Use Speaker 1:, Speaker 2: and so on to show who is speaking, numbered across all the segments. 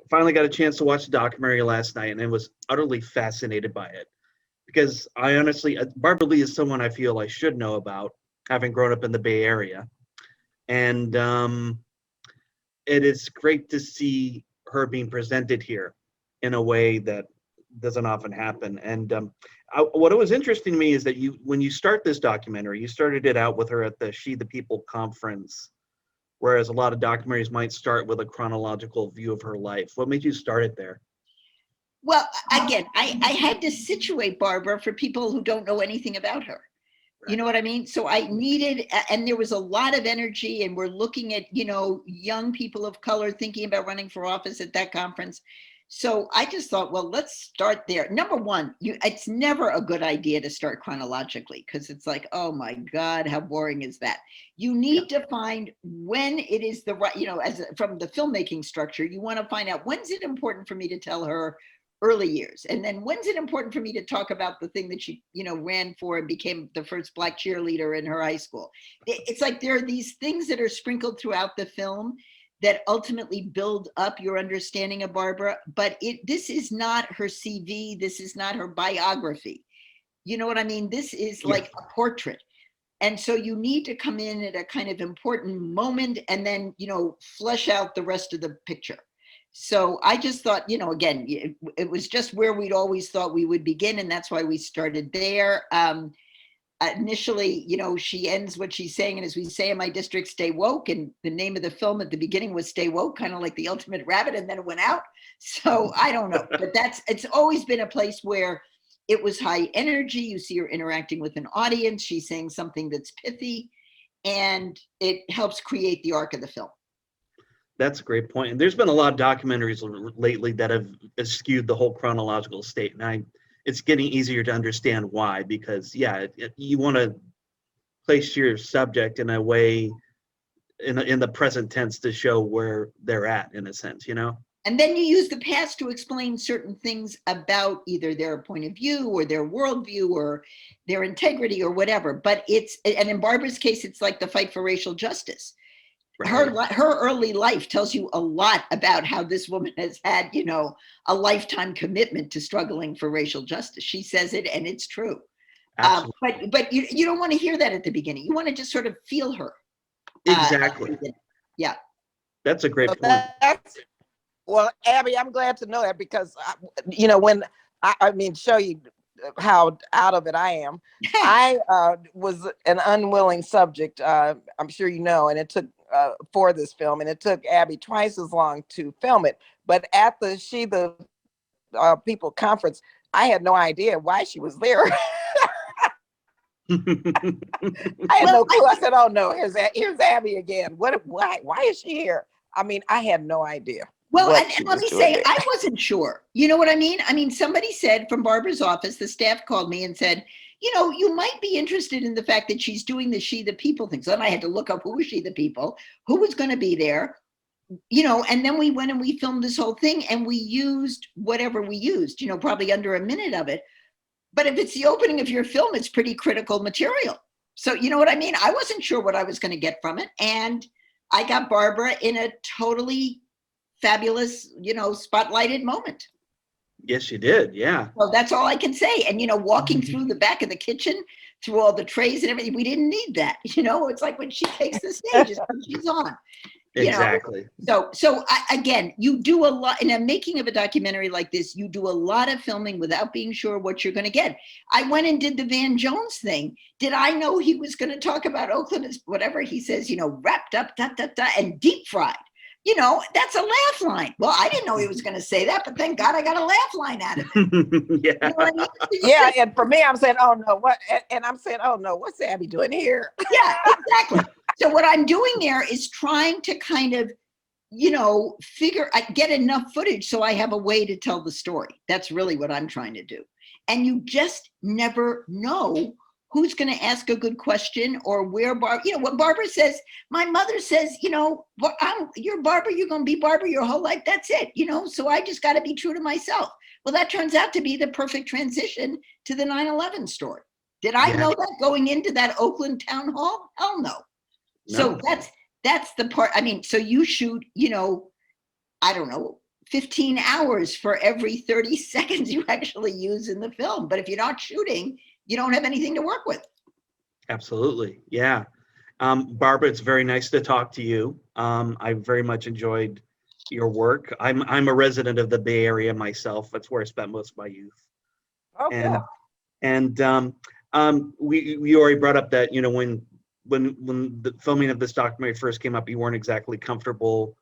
Speaker 1: finally got a chance to watch the documentary last night, and I was utterly fascinated by it because I honestly, Barbara Lee is someone I feel I should know about, having grown up in the Bay Area, and it is great to see her being presented here in a way that doesn't often happen. And what was interesting to me is that when you start this documentary, you started it out with her at the She the People conference, whereas a lot of documentaries might start with a chronological view of her life. What made you start it there?
Speaker 2: Well, again, I had to situate Barbara for people who don't know anything about her. You know what I mean? So I needed, and there was a lot of energy, and we're looking at, young people of color thinking about running for office at that conference. So I just thought, well, let's start there. Number one, it's never a good idea to start chronologically, because it's like, oh my God, how boring is that? You need to find when it is the right, as from the filmmaking structure, you want to find out, when's it important for me to tell her early years, and then when's it important for me to talk about the thing that she ran for and became the first Black cheerleader in her high school. It's like there are these things that are sprinkled throughout the film that ultimately build up your understanding of Barbara, but this is not her CV, this is not her biography. You know what I mean? This is like a portrait. And so you need to come in at a kind of important moment and then flesh out the rest of the picture. So I just thought, again, it was just where we'd always thought we would begin, and that's why we started there. Initially, she ends what she's saying, and as we say in my district, stay woke, and the name of the film at the beginning was Stay Woke, kind of like the ultimate rabbit, and then it went out. So I don't know, but it's always been a place where it was high energy. You see her interacting with an audience. She's saying something that's pithy, and it helps create the arc of the film.
Speaker 1: That's a great point. And there's been a lot of documentaries lately that have skewed the whole chronological state. And it's getting easier to understand why, because you want to place your subject in a way, in the present tense, to show where they're at, in a sense,
Speaker 2: And then you use the past to explain certain things about either their point of view or their worldview or their integrity or whatever. But and in Barbara's case, it's like the fight for racial justice. Right. Her early life tells you a lot about how this woman has had, a lifetime commitment to struggling for racial justice. She says it, and it's true. But you don't want to hear that at the beginning. You want to just sort of feel her.
Speaker 1: Exactly.
Speaker 2: Yeah.
Speaker 1: That's a great point.
Speaker 3: Well, Abby, I'm glad to know that, because, when show you how out of it I am. I was an unwilling subject, I'm sure and it took for this film, and it took Abby twice as long to film it. But at the She the People conference, I had no idea why she was there. I had no clue. I said, "Oh no, here's Abby again. Why is she here?" I had no idea.
Speaker 2: Well, and let me say, I wasn't sure. You know what I mean? Somebody said from Barbara's office, the staff called me and said, you might be interested in the fact that she's doing the She the People thing. So then I had to look up who was She the People, who was going to be there, and then we went and we filmed this whole thing, and we used whatever we used, probably under a minute of it. But if it's the opening of your film, it's pretty critical material. So you know what I mean? I wasn't sure what I was going to get from it. And I got Barbara in a totally fabulous, spotlighted moment.
Speaker 1: Yes, you did. Yeah.
Speaker 2: Well, that's all I can say. And, walking through the back of the kitchen, through all the trays and everything, we didn't need that. It's like when she takes the stage, is when she's on.
Speaker 1: Exactly.
Speaker 2: So again, you do a lot in a making of a documentary like this. You do a lot of filming without being sure what you're going to get. I went and did the Van Jones thing. Did I know he was going to talk about Oakland as whatever he says, wrapped up, and deep fried? That's a laugh line. Well, I didn't know he was going to say that, but thank God I got a laugh line out of it.
Speaker 1: Yeah.
Speaker 2: You know what I mean?
Speaker 3: Yeah, and for me, I'm saying, oh no, what? And I'm saying, oh no, what's Abby doing here?
Speaker 2: Yeah, exactly. So what I'm doing there is trying to kind of, get enough footage so I have a way to tell the story. That's really what I'm trying to do. And you just never know who's going to ask a good question or where what Barbara says. My mother says, you're Barbara, you're going to be Barbara your whole life. That's it, so I just got to be true to myself. Well, that turns out to be the perfect transition to the 9/11 story. Did I know that going into that Oakland town hall? Hell no. So that's the part. So you shoot, I don't know, 15 hours for every 30 seconds you actually use in the film. But if you're not shooting, you don't have anything to work with.
Speaker 1: Absolutely. Yeah. Barbara, it's very nice to talk to you. I very much enjoyed your work. I'm a resident of the Bay Area myself. That's where I spent most of my youth.
Speaker 3: Oh,
Speaker 1: And
Speaker 3: cool.
Speaker 1: we already brought up that, you know, when the filming of this documentary first came up, you weren't exactly comfortable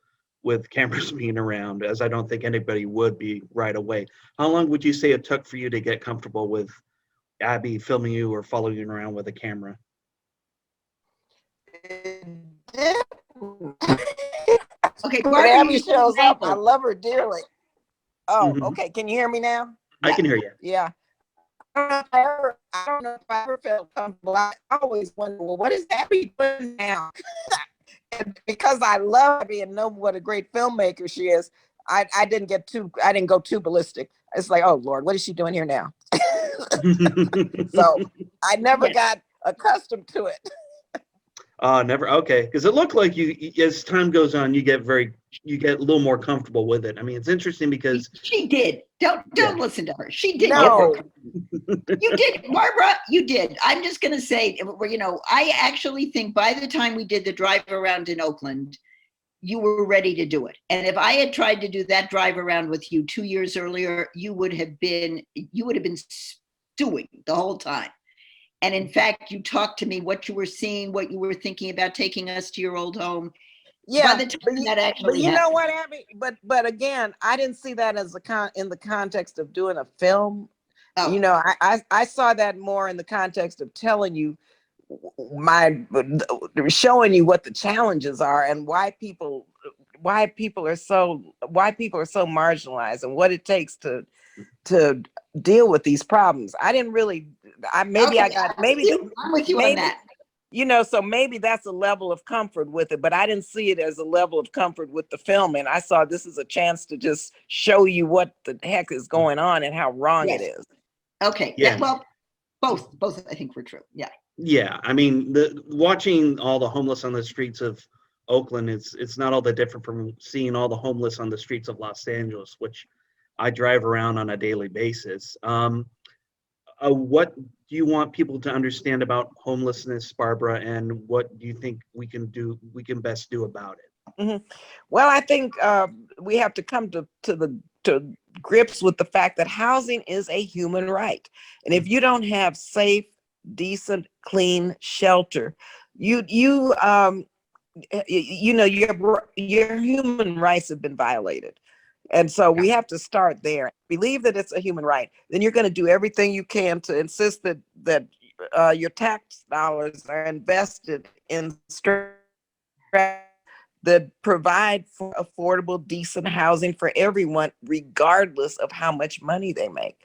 Speaker 1: with cameras being around, as I don't think anybody would be right away. How long would you say it took for you to get comfortable with Abby filming you or following you around with a camera?
Speaker 2: Okay,
Speaker 3: When
Speaker 2: Barbara,
Speaker 3: Abby
Speaker 2: you
Speaker 3: shows up, I
Speaker 2: mangled.
Speaker 3: love her dearly. Oh,
Speaker 1: Mhm.
Speaker 3: okay. Can you hear me now?
Speaker 1: I can hear you.
Speaker 3: Yeah. I don't know if I ever felt comfortable. I always wonder, well, what is Abby doing now? And because I love Abby and know what a great filmmaker she is, I didn't go too ballistic. It's like, oh Lord, what is she doing here now? So I never
Speaker 2: Yes.
Speaker 3: got accustomed to it.
Speaker 1: Never. Okay, because it looked like as time goes on, you get a little more comfortable with it. I mean, it's interesting because
Speaker 2: She did. Don't
Speaker 1: yeah.
Speaker 2: listen to her. She did get more
Speaker 3: No,
Speaker 2: comfortable. You did, Barbara. You did. I'm just going to say, you know, I actually think by the time we did the drive around in Oakland, you were ready to do it. And if I had tried to do that drive around with you 2 years earlier, you would have been stewing the whole time. And in fact, you talked to me what you were seeing, what you were thinking about taking us to your old home. By
Speaker 3: yeah,
Speaker 2: the time that actually
Speaker 3: you know
Speaker 2: happened.
Speaker 3: what, Abby? But again, I didn't see that as in the context of doing a film. You
Speaker 2: Oh,
Speaker 3: know, I saw that more in the context of telling you showing you what the challenges are and why people are so marginalized and what it takes to deal with these problems. I didn't really maybe I
Speaker 2: okay.
Speaker 3: got
Speaker 2: I'm with you on
Speaker 3: maybe
Speaker 2: that.
Speaker 3: you know, so maybe that's a level of comfort with it, but I didn't see it as a level of comfort with the film. And I saw this as a chance to just show you what the heck is going on and how wrong it
Speaker 2: Yes.
Speaker 3: is.
Speaker 2: Okay.
Speaker 1: Yeah.
Speaker 2: Well, both I think were true. Yeah.
Speaker 1: Yeah, I mean, watching all the homeless on the streets of Oakland, it's not all that different from seeing all the homeless on the streets of Los Angeles, which I drive around on a daily basis. What do you want people to understand about homelessness, Barbara, and what do you think we can best do about it?
Speaker 3: Mhm. Well, I think we have to come to grips with the fact that housing is a human right, and if you don't have safe, decent, clean shelter, you you know your human rights have been violated, and so
Speaker 1: Yeah.
Speaker 3: we have to start there. Believe that it's a human right, then you're going to do everything you can to insist that your tax dollars are invested in that provide for affordable, decent housing for everyone, regardless of how much money they make.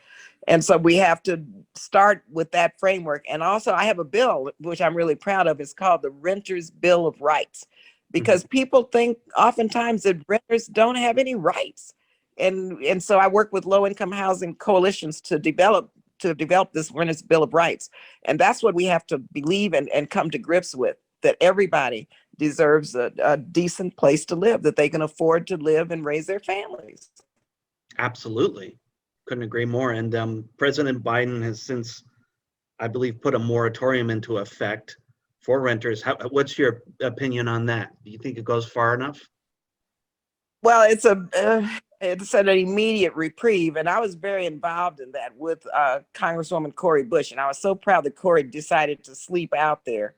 Speaker 3: And so we have to start with that framework. And also, I have a bill, which I'm really proud of. It's called the Renters Bill of Rights, because people think oftentimes that renters don't have any rights. And so I work with low income housing coalitions to develop this Renters Bill of Rights. And that's what we have to believe and come to grips with, that everybody deserves a decent place to live, that they can afford to live and raise their families.
Speaker 1: Absolutely, couldn't agree more. And President Biden has since, I believe, put a moratorium into effect for renters. What's your opinion on that? Do you think it goes far enough?
Speaker 3: Well, it's an immediate reprieve, and I was very involved in that with Congresswoman Cori Bush, and I was so proud that Cori decided to sleep out there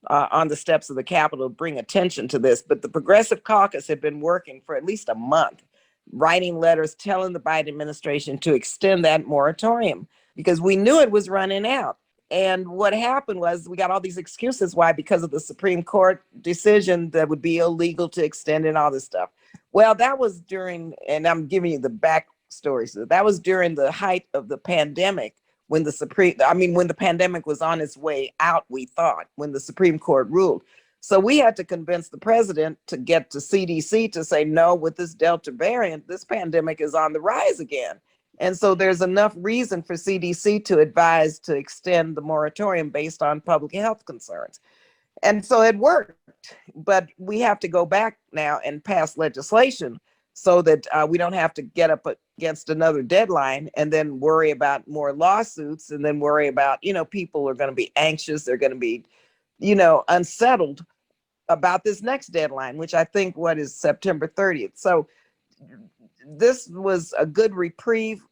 Speaker 3: on the steps of the Capitol to bring attention to this. But the Progressive Caucus had been working for at least a month, writing letters telling the Biden administration to extend that moratorium because we knew it was running out. And what happened was we got all these excuses why, because of the Supreme Court decision that would be illegal to extend and all this stuff. Well, that was during, and I'm giving you the backstory. So that was during the height of the pandemic when when the pandemic was on its way out, we thought, when the Supreme Court ruled. So we had to convince the president to get to CDC to say, no, with this Delta variant, this pandemic is on the rise again. And so there's enough reason for CDC to advise to extend the moratorium based on public health concerns. And so it worked, but we have to go back now and pass legislation so that we don't have to get up against another deadline and then worry about more lawsuits and then worry about, people are going to be anxious. They're going to be, unsettled about this next deadline, which I think is September 30th. So this was a good reprieve,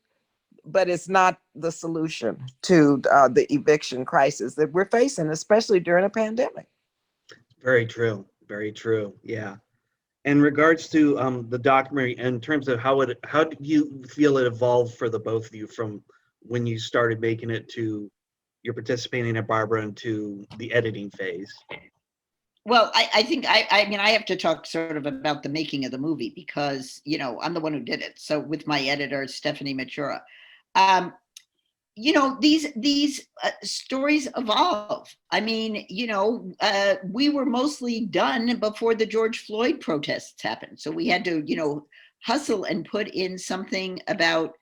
Speaker 3: but it's not the solution to the eviction crisis that we're facing, especially during a pandemic.
Speaker 1: Very true. Very true. Yeah. In regards to the documentary, in terms of how do you feel it evolved for the both of you from when you started making it to you're participating at Barbara and to the editing phase?
Speaker 2: Well, I think I mean, I have to talk sort of about the making of the movie because, I'm the one who did it. So with my editor, Stephanie Matura, these stories evolve. I mean, we were mostly done before the George Floyd protests happened. So we had to, hustle and put in something about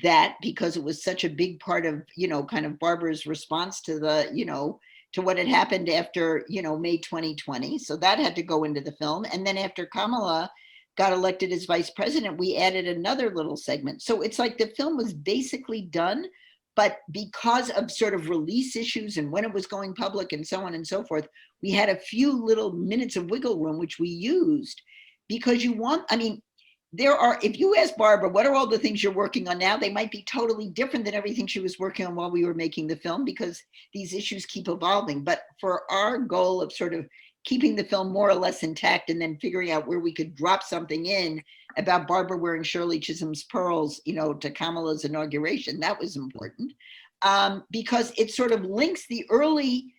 Speaker 2: that because it was such a big part of, kind of Barbara's response to to what had happened after, May 2020. So that had to go into the film. And then after Kamala got elected as vice president, we added another little segment. So it's like the film was basically done, but because of sort of release issues and when it was going public and so on and so forth, we had a few little minutes of wiggle room, which we used because if you ask Barbara, what are all the things you're working on now? They might be totally different than everything she was working on while we were making the film because these issues keep evolving. But for our goal of sort of keeping the film more or less intact and then figuring out where we could drop something in about Barbara wearing Shirley Chisholm's pearls, to Kamala's inauguration, that was important because it sort of links the early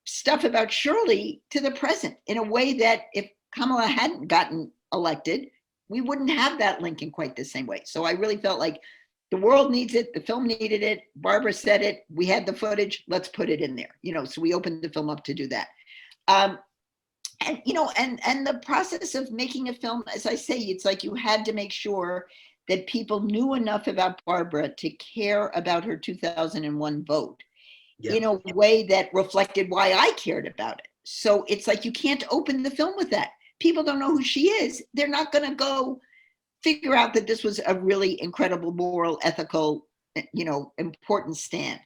Speaker 2: stuff about Shirley to the present in a way that if Kamala hadn't gotten elected, we wouldn't have that link in quite the same way. So I really felt like the world needs it. The film needed it. Barbara said it. We had the footage. Let's put it in there. So we opened the film up to do that. And the process of making a film, as I say, it's like you had to make sure that people knew enough about Barbara to care about her 2001 vote in a way that reflected why I cared about it. So it's like you can't open the film with that. People don't know who she is. They're not going to go figure out that this was a really incredible moral, ethical, important stand.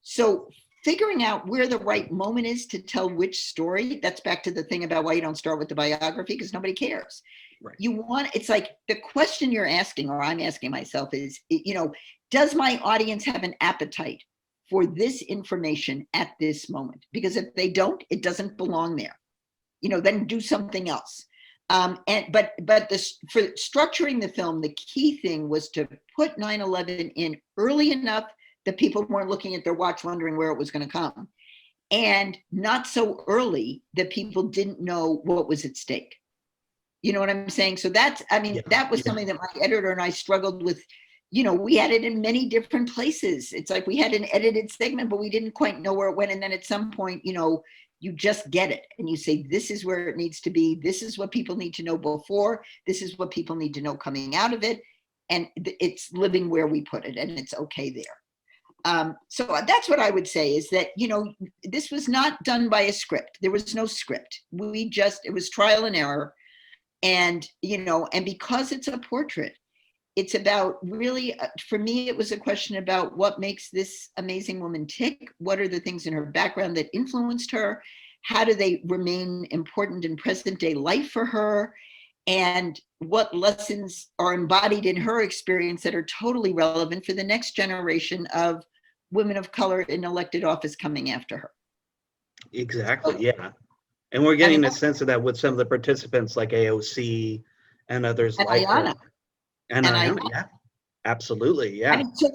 Speaker 2: So figuring out where the right moment is to tell which story, that's back to the thing about why you don't start with the biography, because nobody cares. Right. It's like the question you're asking, or I'm asking myself is, does my audience have an appetite for this information at this moment? Because if they don't, it doesn't belong there. Then do something else. But for structuring the film, the key thing was to put 9/11 in early enough that people weren't looking at their watch wondering where it was going to come, and not so early that people didn't know what was at stake. You know what I'm saying? So that was something that my editor and I struggled with. We had it in many different places. It's like we had an edited segment, but we didn't quite know where it went. And then at some point, you just get it and you say, this is where it needs to be. This is what people need to know before. This is what people need to know coming out of it. And it's living where we put it and it's okay there. So that's what I would say is that, this was not done by a script. There was no script. It was trial and error. And, and because it's a portrait, it's about really, for me, it was a question about what makes this amazing woman tick. What are the things in her background that influenced her? How do they remain important in present day life for her? And what lessons are embodied in her experience that are totally relevant for the next generation of women of color in elected office coming after her?
Speaker 1: Exactly, yeah. And we're getting a sense of that with some of the participants like AOC and others
Speaker 2: and
Speaker 1: like
Speaker 2: Ayanna.
Speaker 1: her. And Ayanna, yeah, absolutely, yeah.
Speaker 2: So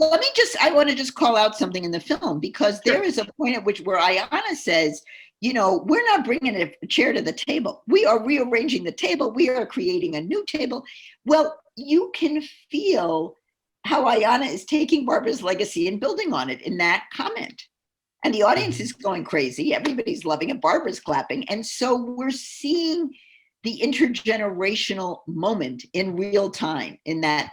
Speaker 2: I want to just call out something in the film because there is a point at which where Ayanna says, we're not bringing a chair to the table. We are rearranging the table. We are creating a new table. Well, you can feel how Ayanna is taking Barbara's legacy and building on it in that comment. And the audience is going crazy. Everybody's loving it. Barbara's clapping. And so we're seeing the intergenerational moment in real time in that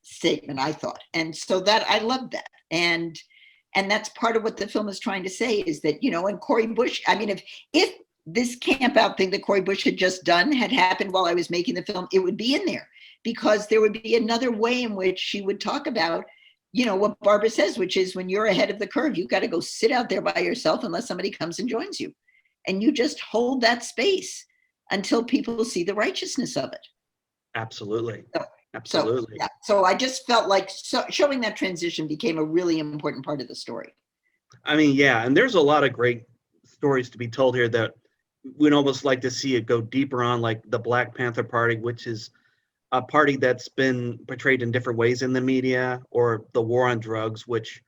Speaker 2: statement, I thought. And so that I loved that. And that's part of what the film is trying to say is that, and Cori Bush, if this camp out thing that Cori Bush had just done had happened while I was making the film, it would be in there because there would be another way in which she would talk about, you know, what Barbara says, which is when you're ahead of the curve, you've got to go sit out there by yourself unless somebody comes and joins you. And you just hold that space until people see the righteousness of it.
Speaker 1: Absolutely.
Speaker 2: So,
Speaker 1: Absolutely.
Speaker 2: yeah. So I just felt like showing that transition became a really important part of the story.
Speaker 1: I mean, yeah, and there's a lot of great stories to be told here that we'd almost like to see it go deeper on, like the Black Panther Party, which is a party that's been portrayed in different ways in the media, or the war on drugs, which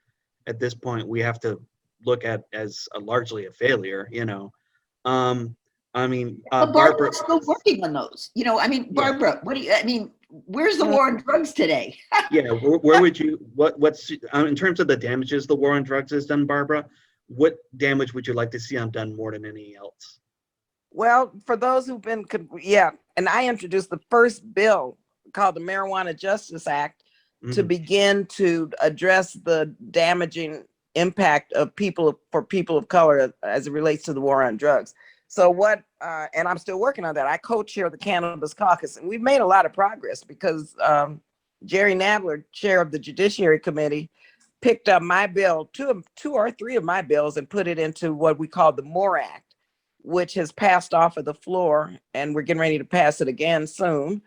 Speaker 1: at this point we have to look at as largely a failure, you know. I mean,
Speaker 2: But
Speaker 1: Barbara,
Speaker 2: Barbara's still working on those. You know, I mean,
Speaker 1: yeah,
Speaker 2: Barbara, where's the war on drugs today?
Speaker 1: yeah. Where would you, what's, in terms of the damages the war on drugs has done, Barbara, what damage would you like to see done more than anything else?
Speaker 3: Well, for those who've been, yeah, and I introduced the first bill called the Marijuana Justice Act to begin to address the damaging impact of people of color as it relates to the war on drugs. So what, and I'm still working on that. I co-chair the Cannabis Caucus, and we've made a lot of progress because Jerry Nadler, chair of the Judiciary Committee, picked up my bill, two or three of my bills, and put it into what we call the MORE Act, which has passed off of the floor, and we're getting ready to pass it again soon.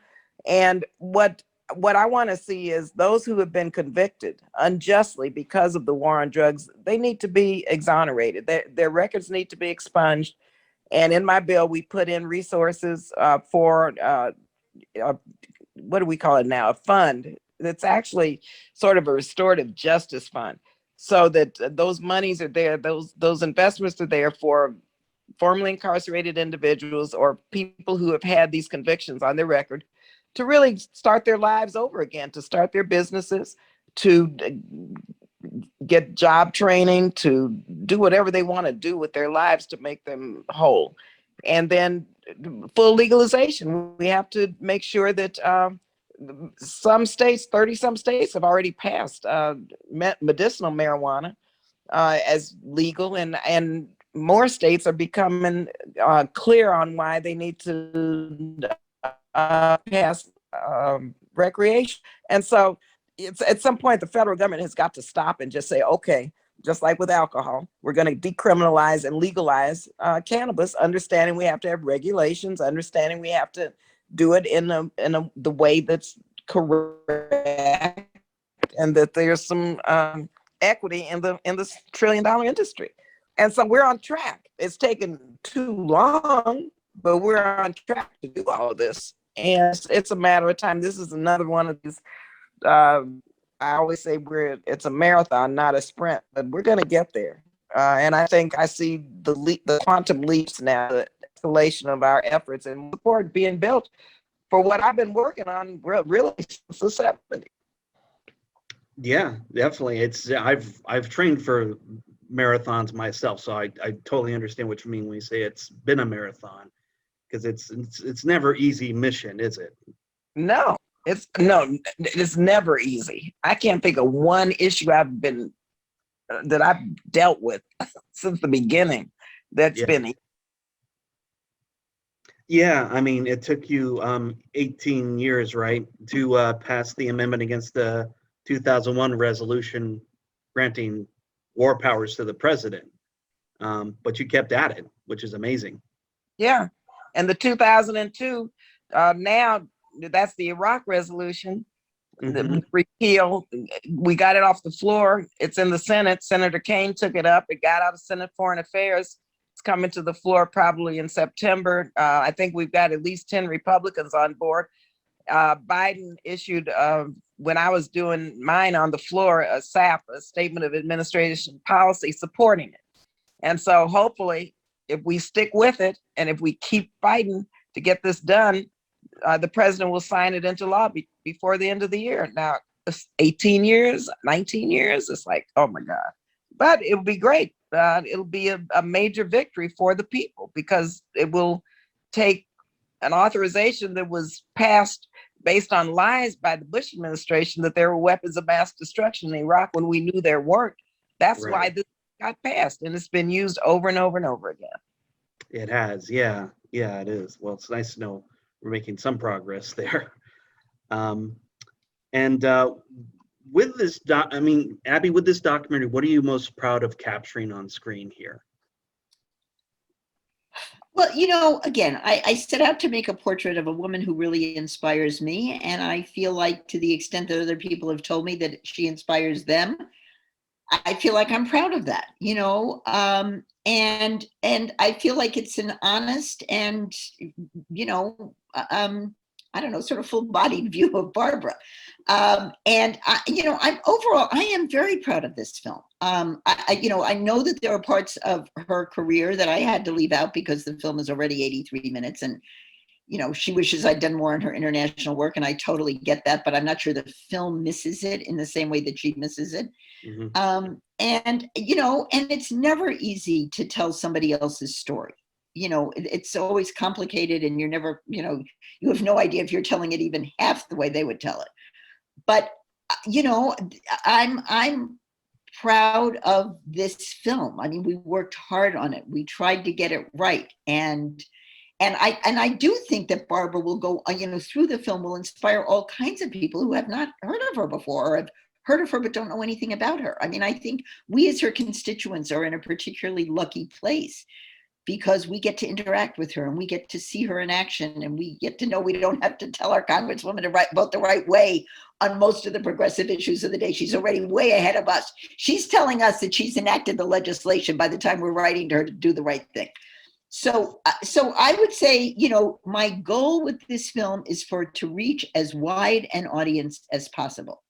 Speaker 3: And what I want to see is those who have been convicted unjustly because of the war on drugs, they need to be exonerated. Their records need to be expunged. And in my bill, we put in resources for, what do we call it now? A fund that's actually sort of a restorative justice fund, so that those monies are there, those investments are there for formerly incarcerated individuals or people who have had these convictions on their record to really start their lives over again, to start their businesses, to get job training, to do whatever they want to do with their lives to make them whole. And then full legalization. We have to make sure that some states, 30 some states, have already passed medicinal marijuana as legal, and more states are becoming clear on why they need to pass recreation. And so it's at some point the federal government has got to stop and just say, okay, just like with alcohol, we're going to decriminalize and legalize cannabis, understanding we have to have regulations, understanding we have to do it in the way that's correct, and that there's some equity in this $1 trillion industry. And so we're on track. It's taken too long, but we're on track to do all of this. And it's a matter of time. This is another one of these, I always say it's a marathon, not a sprint, but we're going to get there. And I think I see the quantum leaps now, the escalation of our efforts and support being built for what I've been working on really since the 70s.
Speaker 1: Yeah, definitely. I've trained for marathons myself, so I totally understand what you mean when you say it's been a marathon, because it's never easy mission, is it?
Speaker 3: No, it's never easy. I can't think of one issue that I've dealt with since the beginning that's been.
Speaker 1: Yeah, I mean, it took you 18 years, right, to pass the amendment against the 2001 resolution granting war powers to the president. But you kept at it, which is amazing.
Speaker 3: Yeah. And the 2002, now that's the Iraq resolution, the repeal. We got it off the floor. It's in the Senate. Senator Kaine took it up. It got out of Senate Foreign Affairs. It's coming to the floor probably in September. I think we've got at least 10 Republicans on board. Biden issued, when I was doing mine on the floor, a SAP, a Statement of Administration Policy, supporting it. And so hopefully, if we stick with it and if we keep fighting to get this done, the president will sign it into law before the end of the year. Now, 18 years, 19 years, it's like, oh my God. But it'll be great. It'll be a major victory for the people, because it will take an authorization that was passed based on lies by the Bush administration that there were weapons of mass destruction in Iraq when we knew there weren't. That's right. Why this got passed, and it's been used over and over and over again.
Speaker 1: It has, yeah, it is. Well, it's nice to know we're making some progress there. Um, and with this Abby, with this documentary, what are you most proud of capturing on screen here?
Speaker 2: Well, again, I set out to make a portrait of a woman who really inspires me. And I feel like, to the extent that other people have told me that she inspires them, I feel like I'm proud of that, and I feel like it's an honest and, you know, I don't know, sort of full-bodied view of Barbara. I am very proud of this film. I know that there are parts of her career that I had to leave out because the film is already 83 minutes, and she wishes I'd done more in her international work, and I totally get that, but I'm not sure the film misses it in the same way that she misses it.
Speaker 1: Mm-hmm.
Speaker 2: And it's never easy to tell somebody else's story. It's always complicated, and you're never, you have no idea if you're telling it even half the way they would tell it. But, I'm proud of this film. I mean, we worked hard on it. We tried to get it right. And I do think that Barbara will go, through the film, will inspire all kinds of people who have not heard of her before, or have heard of her but don't know anything about her. I mean, I think we as her constituents are in a particularly lucky place because we get to interact with her and we get to see her in action, and we get to know we don't have to tell our congresswoman to vote the right way on most of the progressive issues of the day. She's already way ahead of us. She's telling us that she's enacted the legislation by the time we're writing to her to do the right thing. So I would say, my goal with this film is for it to reach as wide an audience as possible,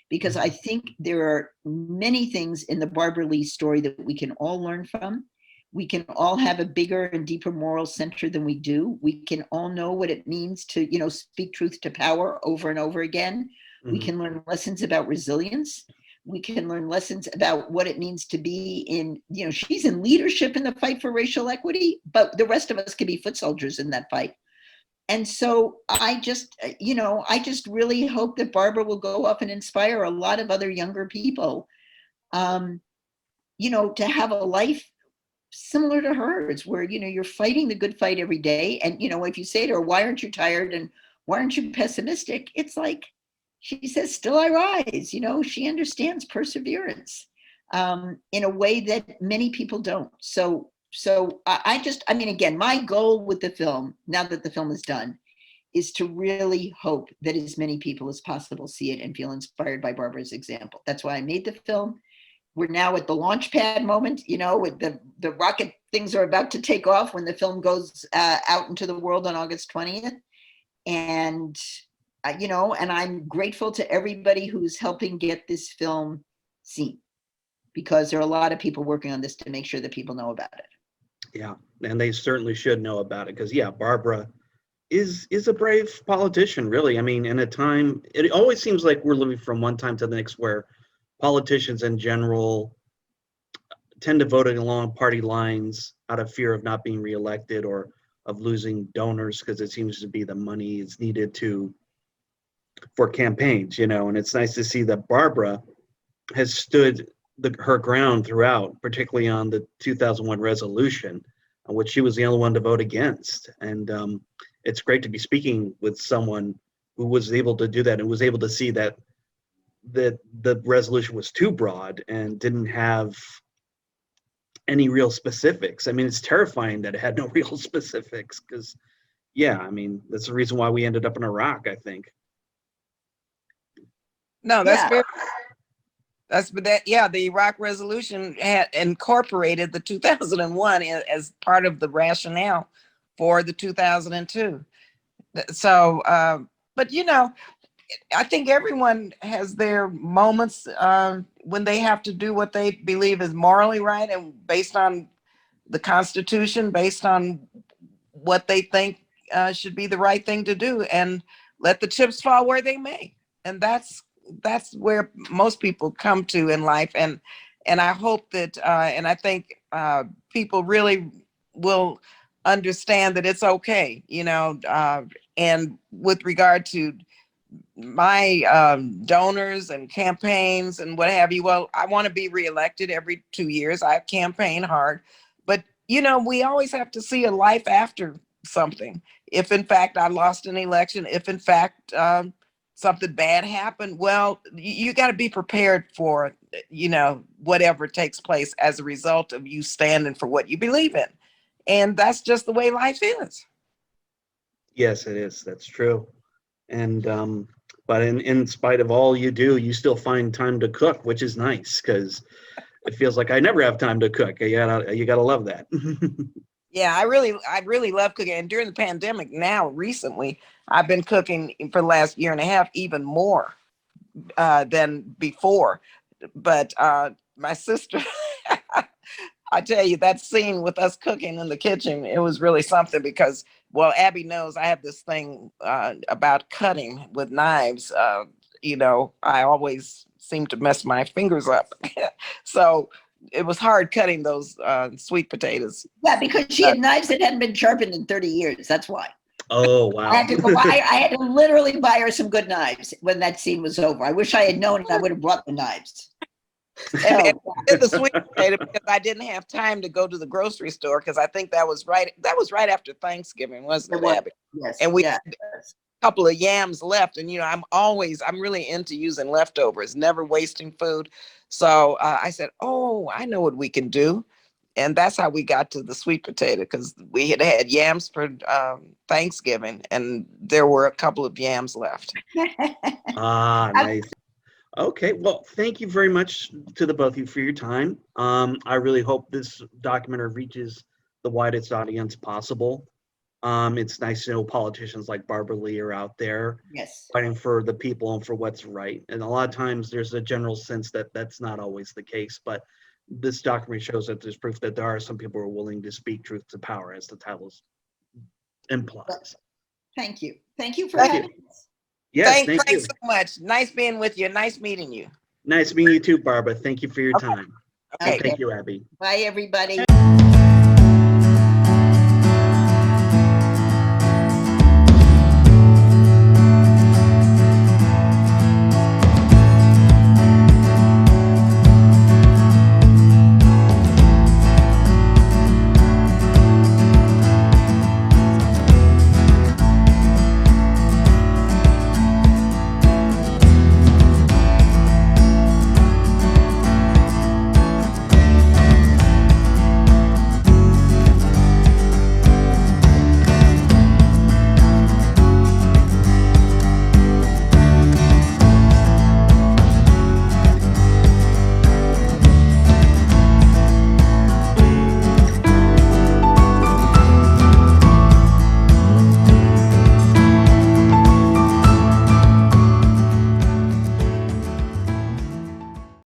Speaker 2: because I think there are many things in the Barbara Lee story that we can all learn from. We can all have a bigger and deeper moral center than we do. We can all know what it means to, speak truth to power over and over again. Mm-hmm. We can learn lessons about resilience. We can learn lessons about what it means to be in, she's in leadership in the fight for racial equity, but the rest of us can be foot soldiers in that fight. And so I just really hope that Barbara will go up and inspire a lot of other younger people, to have a life similar to hers, where, you're fighting the good fight every day. And, if you say to her, why aren't you tired? And why aren't you pessimistic? It's like, she says, still I rise. She understands perseverance in a way that many people don't. So again, my goal with the film, now that the film is done, is to really hope that as many people as possible see it and feel inspired by Barbara's example. That's why I made the film. We're now at the launch pad moment, with the rocket things are about to take off when the film goes out into the world on August 20th. And and I'm grateful to everybody who's helping get this film seen, because there are a lot of people working on this to make sure that people know about it.
Speaker 1: Yeah, and they certainly should know about it, because Barbara is a brave politician, really. I mean, in a time, it always seems like we're living from one time to the next where politicians in general tend to vote along party lines out of fear of not being reelected or of losing donors, because it seems to be the money is needed for campaigns, and it's nice to see that Barbara has stood her ground throughout, particularly on the 2001 resolution, which she was the only one to vote against. And it's great to be speaking with someone who was able to do that and was able to see that the resolution was too broad and didn't have any real specifics. I mean, it's terrifying that it had no real specifics, because that's the reason why we ended up in Iraq, I think.
Speaker 3: No, the Iraq resolution had incorporated the 2001 as part of the rationale for the 2002. So, but I think everyone has their moments when they have to do what they believe is morally right, and based on the Constitution, based on what they think should be the right thing to do, and let the chips fall where they may. And that's where most people come to in life. And I hope that, and I think people really will understand that it's okay, and with regard to my donors and campaigns and what have you. Well, I want to be reelected every 2 years. I campaign hard, but we always have to see a life after something. If in fact I lost an election, if in fact something bad happened, well, you got to be prepared for, whatever takes place as a result of you standing for what you believe in. And that's just the way life is.
Speaker 1: Yes, it is. That's true. And but in spite of all you do, you still find time to cook, which is nice because it feels like I never have time to cook. You gotta love that.
Speaker 3: Yeah, I really love cooking. And during the pandemic, now recently, I've been cooking for the last year and a half, even more than before. But my sister, I tell you, that scene with us cooking in the kitchen, it was really something because, well, Abby knows I have this thing about cutting with knives. I always seem to mess my fingers up. So it was hard cutting those sweet potatoes.
Speaker 2: Yeah, because she had knives that hadn't been sharpened in 30 years. That's why.
Speaker 1: Oh, wow.
Speaker 2: I had to literally buy her some good knives when that scene was over. I wish I had known I would have brought the knives.
Speaker 3: And the sweet potato because I didn't have time to go to the grocery store because I think that was right after Thanksgiving, wasn't it, Abby?
Speaker 2: Yes.
Speaker 3: And we
Speaker 2: yeah.
Speaker 3: had a couple of yams left, and I'm really into using leftovers, never wasting food. So I said, oh, I know what we can do. And that's how we got to the sweet potato because we had yams for Thanksgiving, and there were a couple of yams left.
Speaker 1: Ah, nice. Okay, well, thank you very much to the both of you for your time. I really hope this documentary reaches the widest audience possible. It's nice to know politicians like Barbara Lee are out there fighting for the people and for what's right. And a lot of times there's a general sense that that's not always the case, but this documentary shows that there's proof that there are some people who are willing to speak truth to power, as the title implies.
Speaker 2: Thank you. Thank you for having us.
Speaker 1: Yes,
Speaker 3: thanks so much. Nice being with you. Nice meeting you.
Speaker 1: Nice meeting you too, Barbara. Thank you for your time.
Speaker 3: Okay.
Speaker 1: Thank you, Abby.
Speaker 2: Bye, everybody.